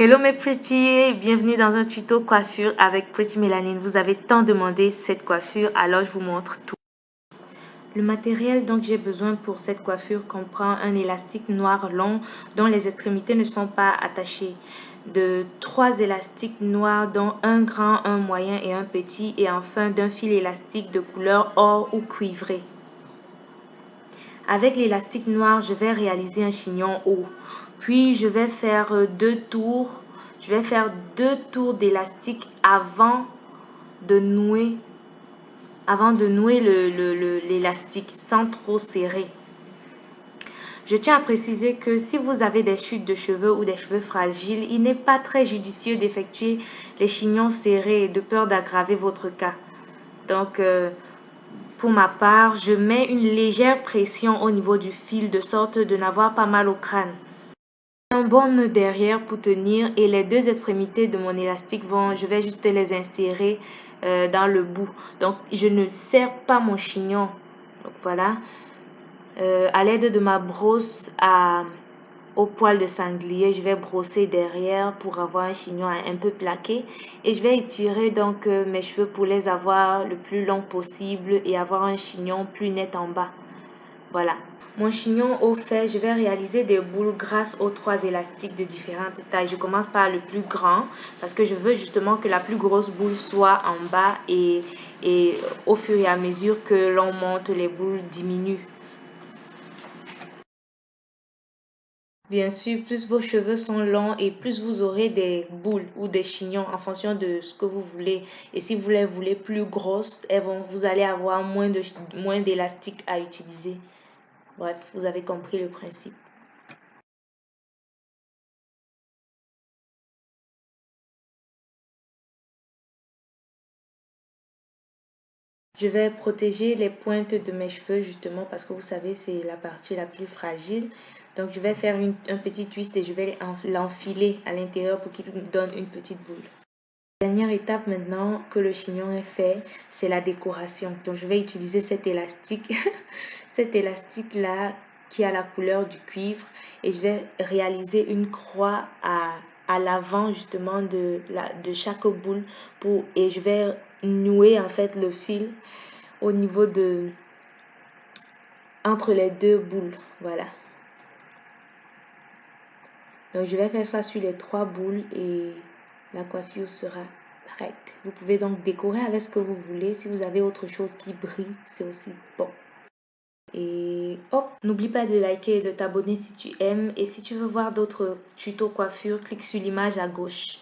Hello mes pretty, bienvenue dans un tuto coiffure avec Pretty Mélanine. Vous avez tant demandé cette coiffure, alors je vous montre tout. Le matériel dont j'ai besoin pour cette coiffure comprend un élastique noir long dont les extrémités ne sont pas attachées, de 3 élastiques noirs dont un grand, un moyen et un petit, et enfin d'un fil élastique de couleur or ou cuivré. Avec l'élastique noir, je vais réaliser un chignon haut. Puis je vais faire deux tours. Je vais faire 2 tours d'élastique avant de nouer l'élastique sans trop serrer. Je tiens à préciser que si vous avez des chutes de cheveux ou des cheveux fragiles, il n'est pas très judicieux d'effectuer les chignons serrés de peur d'aggraver votre cas. Donc, pour ma part, je mets une légère pression au niveau du fil de sorte de n'avoir pas mal au crâne. Un bon nœud derrière pour tenir et les 2 extrémités de mon élastique je vais juste les insérer dans le bout. Donc, je ne serre pas mon chignon. Donc, voilà. À l'aide de ma brosse au poil de sanglier, je vais brosser derrière pour avoir un chignon un peu plaqué et je vais étirer donc mes cheveux pour les avoir le plus long possible et avoir un chignon plus net en bas. Voilà. Mon chignon au fait, je vais réaliser des boules grâce aux 3 élastiques de différentes tailles. Je commence par le plus grand parce que je veux justement que la plus grosse boule soit en bas et au fur et à mesure que l'on monte, les boules diminuent. Bien sûr, plus vos cheveux sont longs et plus vous aurez des boules ou des chignons en fonction de ce que vous voulez. Et si vous les voulez plus grosses, vous allez avoir moins d'élastique à utiliser. Bref, vous avez compris le principe. Je vais protéger les pointes de mes cheveux justement parce que vous savez, c'est la partie la plus fragile. Donc, je vais faire un petit twist et je vais l'enfiler à l'intérieur pour qu'il me donne une petite boule. Dernière étape maintenant que le chignon est fait, c'est la décoration. Donc, je vais utiliser cet élastique, cet élastique-là qui a la couleur du cuivre et je vais réaliser une croix à l'avant justement de chaque boule et je vais nouer en fait le fil au niveau entre les 2 boules. Voilà. Donc, je vais faire ça sur les 3 boules et la coiffure sera prête. Vous pouvez donc décorer avec ce que vous voulez. Si vous avez autre chose qui brille, c'est aussi bon. Et hop, n'oublie pas de liker et de t'abonner si tu aimes. Et si tu veux voir d'autres tutos coiffure, clique sur l'image à gauche.